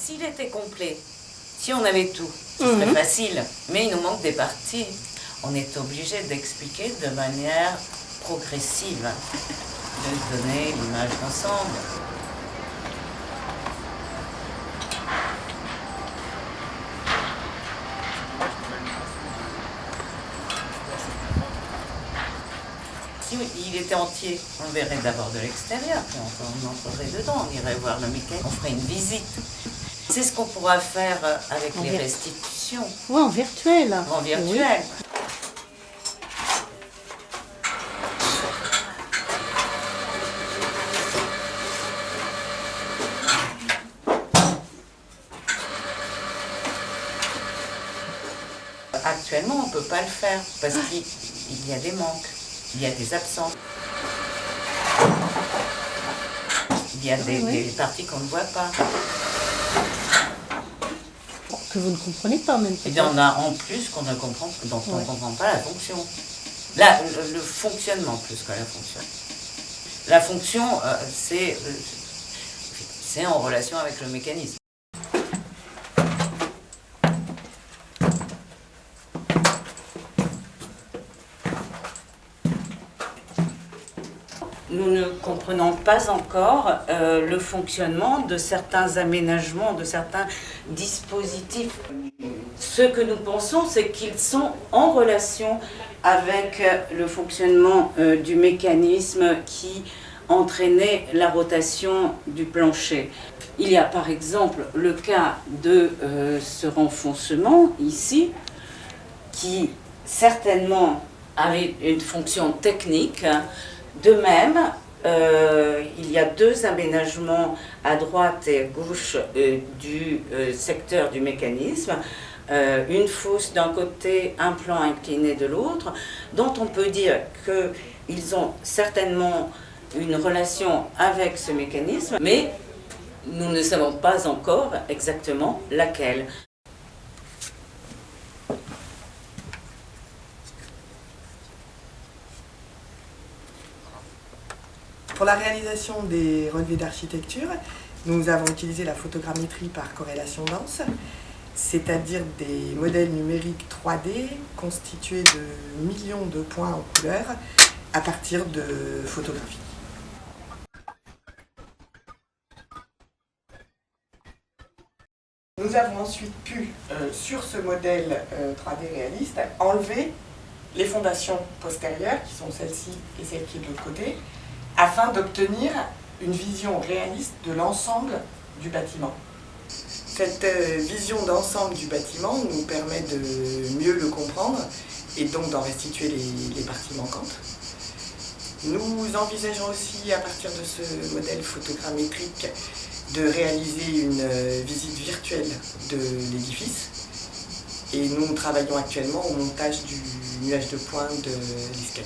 s'il était complet, si on avait tout, ce serait facile. Mais il nous manque des parties. On est obligé d'expliquer de manière progressive, de donner l'image d'ensemble. Si il était entier, on le verrait d'abord de l'extérieur, puis on entrerait dedans, on irait voir le mécanisme, on ferait une visite. C'est ce qu'on pourra faire avec les restitutions. Oui, en virtuel. En virtuel. Oui. Actuellement, on ne peut pas le faire parce qu'il y a des manques, il y a des absents. Il y a des parties qu'on ne voit pas. Que vous ne comprenez pas même. Il y en a en plus qu'on ne comprend, dont on ne comprend pas la fonction. Là, le fonctionnement plus que la fonction. La fonction, c'est en relation avec le mécanisme. Nous ne comprenons pas encore le fonctionnement de certains aménagements, de certains dispositifs. Ce que nous pensons, c'est qu'ils sont en relation avec le fonctionnement du mécanisme qui entraînait la rotation du plancher. Il y a par exemple le cas de ce renfoncement ici, qui certainement avait une fonction technique. De même, il y a deux aménagements à droite et à gauche du secteur du mécanisme, une fosse d'un côté, un plan incliné de l'autre, dont on peut dire qu'ils ont certainement une relation avec ce mécanisme, mais nous ne savons pas encore exactement laquelle. Pour la réalisation des relevés d'architecture, nous avons utilisé la photogrammétrie par corrélation dense, c'est-à-dire des modèles numériques 3D constitués de millions de points en couleur à partir de photographies. Nous avons ensuite pu, sur ce modèle 3D réaliste, enlever les fondations postérieures, qui sont celle-ci et celle qui est de l'autre côté, afin d'obtenir une vision réaliste de l'ensemble du bâtiment. Cette vision d'ensemble du bâtiment nous permet de mieux le comprendre et donc d'en restituer les parties manquantes. Nous envisageons aussi, à partir de ce modèle photogrammétrique, de réaliser une visite virtuelle de l'édifice. Et nous travaillons actuellement au montage du nuage de points de l'escalier.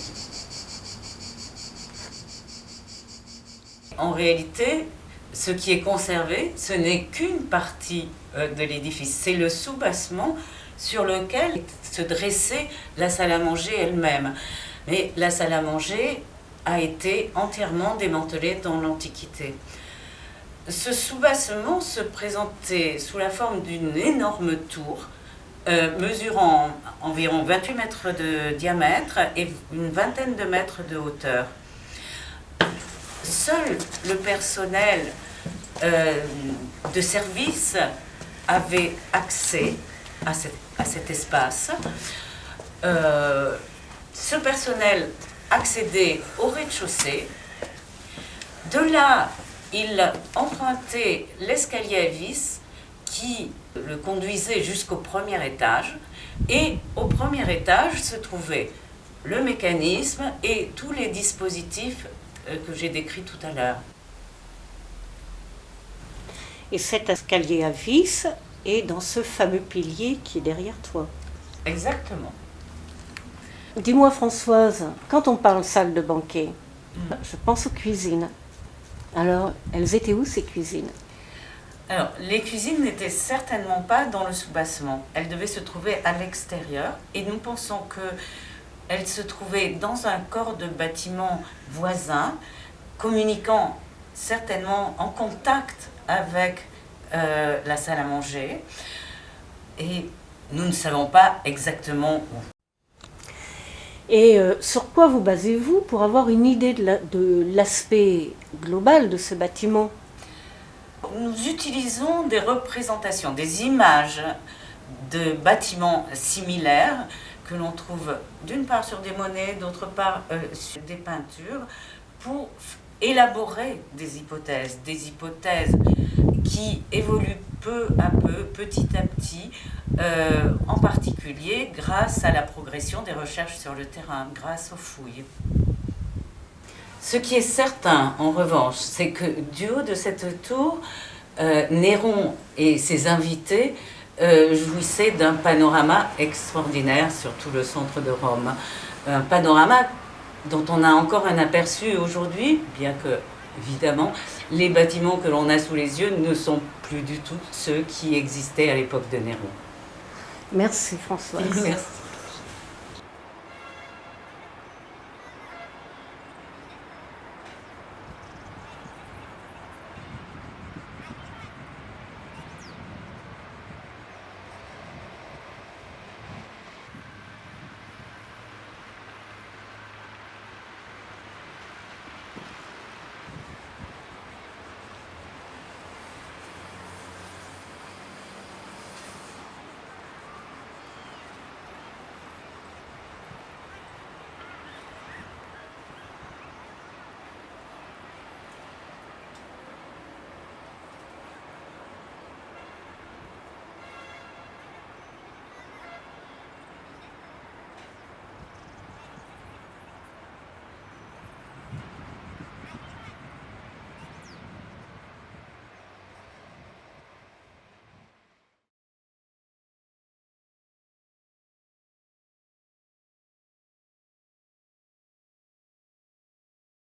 En réalité, ce qui est conservé, ce n'est qu'une partie de l'édifice. C'est le soubassement sur lequel se dressait la salle à manger elle-même. Mais la salle à manger a été entièrement démantelée dans l'Antiquité. Ce soubassement se présentait sous la forme d'une énorme tour, mesurant environ 28 mètres de diamètre et une vingtaine de mètres de hauteur. Seul le personnel de service avait accès à cet espace. Ce personnel accédait au rez-de-chaussée. De là, il empruntait l'escalier à vis qui le conduisait jusqu'au premier étage. Et au premier étage se trouvait le mécanisme et tous les dispositifs que j'ai décrits tout à l'heure. Et cet escalier à vis est dans ce fameux pilier qui est derrière toi. Exactement. Dis-moi Françoise, quand on parle salle de banquet, je pense aux cuisines. Alors, elles étaient où ces cuisines? Alors, les cuisines n'étaient certainement pas dans le soubassement. Elles devaient se trouver à l'extérieur et nous pensons qu'elles se trouvaient dans un corps de bâtiment voisin, communiquant certainement en contact avec la salle à manger. Et nous ne savons pas exactement où. Et sur quoi vous basez-vous pour avoir une idée de l'aspect global de ce bâtiment? Nous utilisons des représentations, des images de bâtiments similaires que l'on trouve d'une part sur des monnaies, d'autre part sur des peintures, pour élaborer des hypothèses qui évoluent peu à peu, petit à petit, en particulier grâce à la progression des recherches sur le terrain, grâce aux fouilles. Ce qui est certain, en revanche, c'est que du haut de cette tour, Néron et ses invités jouissaient d'un panorama extraordinaire sur tout le centre de Rome. Un panorama dont on a encore un aperçu aujourd'hui, bien que, évidemment, les bâtiments que l'on a sous les yeux ne sont plus du tout ceux qui existaient à l'époque de Néron. Merci Françoise. Merci.